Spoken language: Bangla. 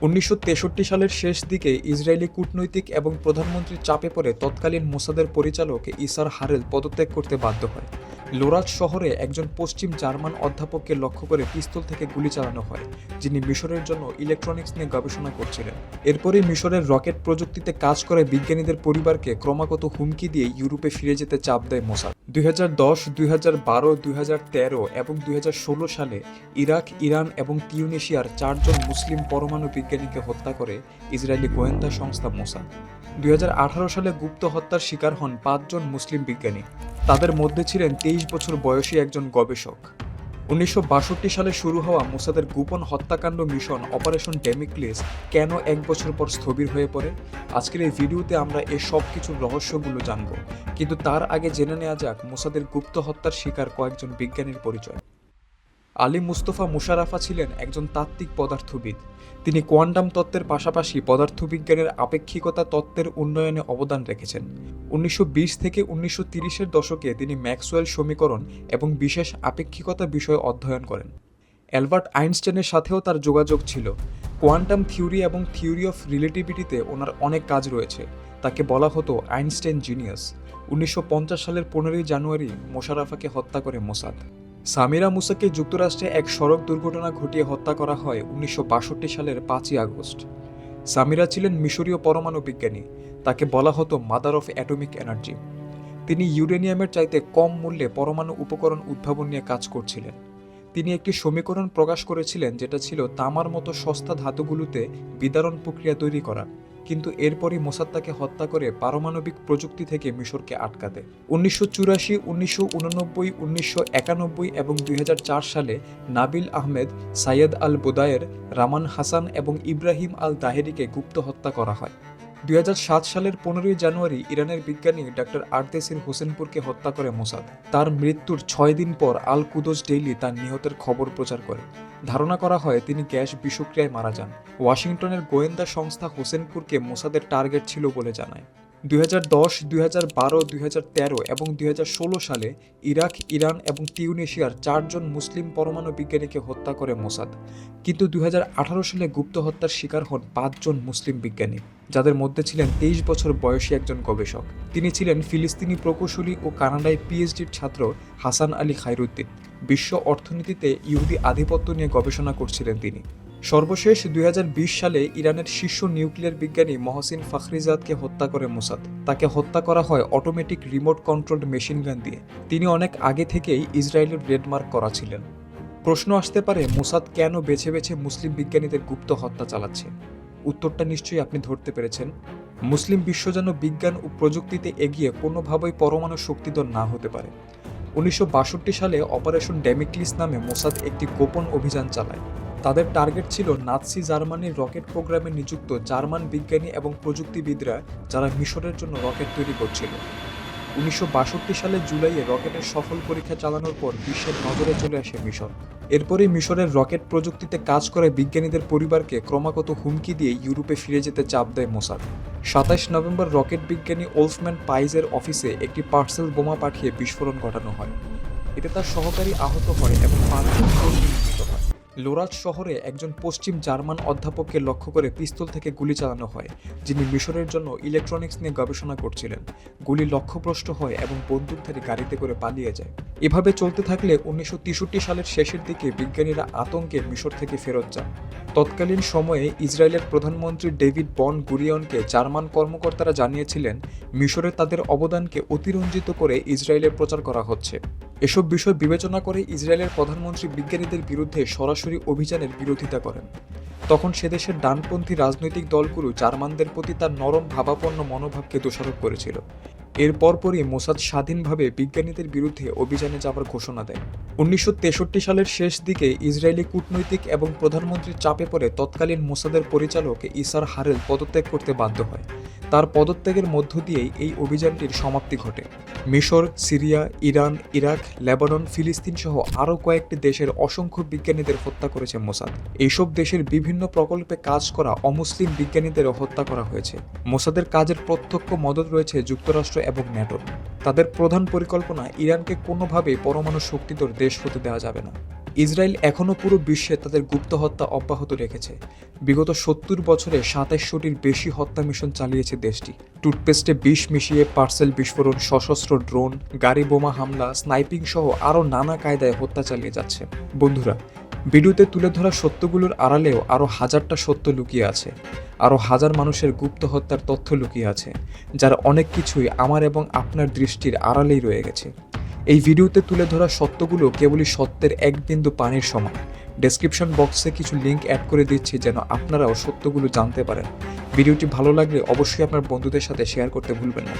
1963 সালের শেষ দিকে ইসরায়েলি কূটনৈতিক এবং প্রধানমন্ত্রীর চাপে পড়ে তৎকালীন মোসাদের পরিচালক ইসার হারেল পদত্যাগ করতে বাধ্য হয়। লোরাজ শহরে একজন পশ্চিম জার্মান অধ্যাপককে লক্ষ্য করে পিস্তল থেকে গুলি চালানো হয়, যিনি মিশরের জন্য ইলেকট্রনিক্স নিয়ে গবেষণা করছিলেন। এরপরই মিশরের রকেট প্রযুক্তিতে কাজ করে বিজ্ঞানীদের পরিবারকে ক্রমাগত হুমকি দিয়ে ইউরোপে ফিরে যেতে চাপ দেয় মোসাদ। 2010, 2012, 2013 এবং 2016 সালে ইরাক, ইরান এবং তিউনিসিয়ার 4 জন মুসলিম পরমাণু বিজ্ঞানীকে হত্যা করে ইসরায়েলি গোয়েন্দা সংস্থা মোসাদ। 2018 সালে গুপ্ত হত্যার শিকার হন 5 জন মুসলিম বিজ্ঞানী। তাদের মধ্যে ছিলেন 23 বছর বয়সী একজন গবেষক। 1962 সালে শুরু হওয়া মোসাদের গোপন হত্যাকাণ্ড মিশন অপারেশন ডেমিক্লিস কেন 1 বছর পর স্থবির হয়ে পড়ে? আজকের এই ভিডিওতে আমরা এই সব কিছুর রহস্যগুলো জানব, কিন্তু তার আগে জেনে নেওয়া যাক মোসাদের গুপ্ত হত্যার শিকার কয়েকজন বিজ্ঞানীর পরিচয়। আলী মুস্তফা মুশারাফা ছিলেন একজন তাত্ত্বিক পদার্থবিদ। তিনি কোয়ান্টাম তত্ত্বের পাশাপাশি পদার্থবিজ্ঞানের আপেক্ষিকতা তত্ত্বের উন্নয়নে অবদান রেখেছেন। 1920 থেকে 1930-এর দশকে তিনি ম্যাক্সওয়েল সমীকরণ এবং বিশেষ আপেক্ষিকতা বিষয়ে অধ্যয়ন করেন। অ্যালবার্ট আইনস্টাইনের সাথেও তার যোগাযোগ ছিল। কোয়ান্টাম থিওরি এবং থিওরি অফ রিলেটিভিটিতে ওনার অনেক কাজ রয়েছে। তাকে বলা হতো আইনস্টাইন জিনিয়াস। 1950 সালের 15ই জানুয়ারি মোশারাফাকে হত্যা করে মোসাদ। সামিরা মুসাকে যুক্তরাষ্ট্রে এক সড়ক দুর্ঘটনা ঘটিয়ে হত্যা করা হয় 1962 সালের 5ই আগস্ট। সামিরা ছিলেন মিশরীয় পরমাণু বিজ্ঞানী। তাকে বলা হতো মাদার অফ অ্যাটমিক এনার্জি। তিনি ইউরেনিয়ামের চাইতে কম মূল্যে পরমাণু উপকরণ উদ্ভাবন নিয়ে কাজ করছিলেন। তিনি একটি সমীকরণ প্রকাশ করেছিলেন যেটা ছিল তামার মতো সস্তা ধাতুগুলোতে বিদারণ প্রক্রিয়া তৈরি করা, কিন্তু এরপরই মোসাদ তাকে হত্যা করে পারমাণবিক প্রযুক্তি থেকে মিশরকে আটকা দেয়। 1984, 1989, 1991 এবং 2004 সালে নাবিল আহমেদ, সাইয়েদ আল বোদায়ের, রামান হাসান এবং ইব্রাহিম আল দাহেরিকে গুপ্ত হত্যা করা হয়। 2007 সালের 15ই জানুয়ারি ইরানের বিজ্ঞানী ডাক্তার আর্তেসির হোসেনপুরকে হত্যা করে মোসাদ। তার মৃত্যুর 6 দিন পর আল কুদস ডেইলি তার নিহতের খবর প্রচার করে। ধারণা করা হয় তিনি গ্যাস বিষক্রিয়ায় মারা যান। ওয়াশিংটনের গোয়েন্দা সংস্থা হোসেনপুরকে মোসাদের টার্গেট ছিল বলে জানায়। 2010, 2012, 2013 এবং 2016 সালে ইরাক, ইরান এবং তিউনিসিয়ার 4 জন মুসলিম পরমাণু বিজ্ঞানীকে হত্যা করে মোসাদ, কিন্তু 2018 সালে গুপ্ত হত্যার শিকার হন 5 জন মুসলিম বিজ্ঞানী, যাদের মধ্যে ছিলেন 23 বছর বয়সী একজন গবেষক। তিনি ছিলেন ফিলিস্তিনি প্রকৌশলী ও কানাডায় পিএইচডির ছাত্র হাসান আলী খায়রুদ্দিন। বিশ্ব অর্থনীতিতে ইহুদি আধিপত্য নিয়ে গবেষণা করছিলেন তিনি। সর্বশেষ 2020 সালে ইরানের শীর্ষ নিউক্লিয়ার বিজ্ঞানী মহসিন ফাখরিজাদকে হত্যা করে মোসাদ। তাকে হত্যা করা হয় automatic remote controlled machine gun দিয়ে। তিনি অনেক আগে থেকেই ইসরায়েলের রেডমার্ক করা ছিলেন। প্রশ্ন আসতে পারে, মোসাদ কেন বেছে বেছে মুসলিম বিজ্ঞানীদের গুপ্ত হত্যা চালাচ্ছে? উত্তরটা নিশ্চয়ই আপনি ধরতে পেরেছেন। মুসলিম বিশ্ব যেন বিজ্ঞান ও প্রযুক্তিতে এগিয়ে কোনোভাবেই পরমাণু শক্তিধর না হতে পারে। 1962 সালে অপারেশন ডেমিক্লিস নামে মোসাদ একটি গোপন অভিযান চালায়। তাদের টার্গেট ছিল নাৎসি জার্মানির রকেট প্রোগ্রামে নিযুক্ত জার্মান বিজ্ঞানী এবং প্রযুক্তিবিদরা, যারা মিশরের জন্য রকেট তৈরি করছিল। 1962 সালের জুলাইয়ে রকেটের সফল পরীক্ষা চালানোর পর বিশ্বের নজরে চলে আসে মিশর। এরপরই মিশরের রকেট প্রযুক্তিতে কাজ করে বিজ্ঞানীদের পরিবারকে ক্রমাগত হুমকি দিয়ে ইউরোপে ফিরে যেতে চাপ দেয় মোসাদ। 27 নভেম্বর রকেট বিজ্ঞানী ওলফম্যান পাইজের অফিসে একটি পার্সেল বোমা পাঠিয়ে বিস্ফোরণ ঘটানো হয়। এতে তার সহকারী আহত হয় এবং 5 জন কর্মী নিহত হয়। লোরাজ শহরে একজন পশ্চিম জার্মান অধ্যাপককে লক্ষ্য করে পিস্তল থেকে গুলি চালানো হয়, যিনি মিশরের জন্য ইলেকট্রনিক্স নিয়ে গবেষণা করছিলেন। গুলি লক্ষ্যভ্রষ্ট হয় এবং বন্দুকধারী গাড়িতে করে পালিয়ে যায়। এভাবে চলতে থাকলে 1963 সালের শেষের দিকে বিজ্ঞানীরা আতঙ্কে মিশর থেকে ফেরত যান। তৎকালীন সময়ে ইসরায়েলের প্রধানমন্ত্রী ডেভিড বন গুরিয়নকে জার্মান কর্মকর্তারা জানিয়েছিলেন মিশরে তাদের অবদানকে অতিরঞ্জিত করে ইসরায়েলের প্রচার করা হচ্ছে। এসব বিষয় বিবেচনা করে ইসরায়েলের প্রধানমন্ত্রী বিজ্ঞানীদের বিরুদ্ধে সরাসরি অভিযানের বিরোধিতা করেন। তখন সেদেশের ডানপন্থী রাজনৈতিক দলগুলো জার্মানদের প্রতি তার নরম ভাবাপন্ন মনোভাবকে দোষারোপ করেছিল। এর পরপরই মোসাদ স্বাধীনভাবে বিজ্ঞানীদের বিরুদ্ধে অভিযানে যাওয়ার ঘোষণা দেয়। 1963 সালের শেষ দিকে ইসরায়েলি কূটনৈতিক এবং প্রধানমন্ত্রীর চাপে পড়ে তৎকালীন মোসাদের পরিচালক ইসার হারেল পদত্যাগ করতে বাধ্য হয়। তার পদত্যাগের মধ্য দিয়েই এই অভিযানটির সমাপ্তি ঘটে। মিশর, সিরিয়া, ইরান, ইরাক, লেবানন, ফিলিস্তিন সহ আরও কয়েকটি দেশের অসংখ্য বিজ্ঞানীদের হত্যা করেছে মোসাদ। এইসব দেশের বিভিন্ন প্রকল্পে কাজ করা অমুসলিম বিজ্ঞানীদেরও হত্যা করা হয়েছে। মোসাদের কাজের প্রত্যক্ষ মদত রয়েছে যুক্তরাষ্ট্র এবং ন্যাটোর। তাদের প্রধান পরিকল্পনা ইরানকে কোনোভাবেই পরমাণু শক্তিধর দেশ হতে দেওয়া যাবে না। ইসরায়েল এখনও পুরো বিশ্বে তাদের গুপ্ত হত্যা অব্যাহত রেখেছে। বিগত ৭০ বছরে ২৭০০টির বেশি হত্যা মিশন চালিয়েছে দেশটি। টুথপেস্টে বিষ মিশিয়ে পার্সেল বিস্ফোরণ, সশস্ত্র ড্রোন, গাড়ি বোমা হামলা, স্নাইপিং সহ আরও নানা কায়দায় হত্যা চালিয়ে যাচ্ছে। বন্ধুরা, ভিডিওতে তুলে ধরা সত্যগুলোর আড়ালেও আরও হাজারটা সত্য লুকিয়ে আছে। আরও হাজার মানুষের গুপ্ত হত্যার তথ্য লুকিয়ে আছে, যার অনেক কিছুই আমার এবং আপনার দৃষ্টির আড়ালেই রয়ে গেছে। এই ভিডিওতে তুলে ধরা সত্যগুলো কেবলই সত্যের এক বিন্দু পানির সমান। ডেসক্রিপশন বক্সে কিছু লিঙ্ক অ্যাড করে দিচ্ছি যেন আপনারাও সত্যগুলো জানতে পারেন। ভিডিওটি ভালো লাগলে অবশ্যই আপনার বন্ধুদের সাথে শেয়ার করতে ভুলবেন না।